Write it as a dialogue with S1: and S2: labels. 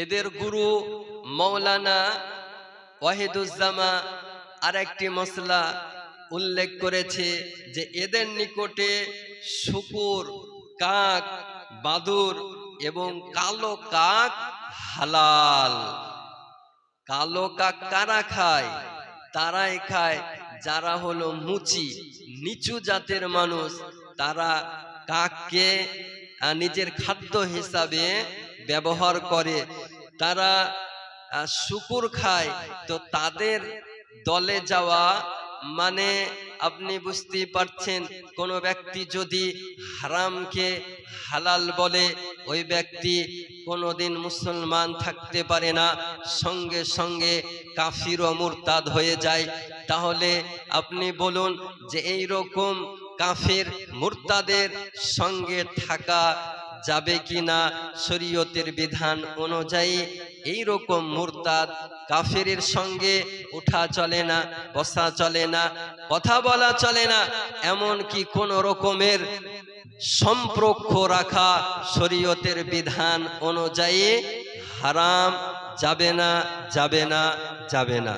S1: এদের গুরু মৌলানা ওয়াহিদুজ্জামা আরেকটি মসলা উল্লেখ করেছে যে এদের নিকটে শূকর, কাক, বাদুর এবং কালো কাক হালাল। কালো কাক কারা খায়? তারাই খায় যারা হলো মুচি, নিচু জাতের মানুষ। তারা কাককে নিজের খাদ্য হিসাবে ব্যবহার করে। তারা শূকর খায়। তো তাদের দলে যাওয়া মানে আপনি বুঝতেই পারছেন, কোন ব্যক্তি যদি হারামকে হালাল বলে ওই ব্যক্তি কোনোদিন মুসলমান থাকতে পারে না, সঙ্গে সঙ্গে কাফির ও মুরতাদ হয়ে যায়। তাহলে আপনি বলুন যে এই রকম কাফির মুরতাদের সঙ্গে থাকা যাবে কিনা? শরীয়তের বিধান অনুযায়ী এই রকম মুরতাদ কাফিরের সঙ্গে উঠা চলে না, বসা চলে না, কথা বলা চলে না, এমন কি কোন রকমের সম্পর্ক রাখা শরীয়তের বিধান অনুযায়ী হারাম। যাবে না, যাবে না, যাবে না।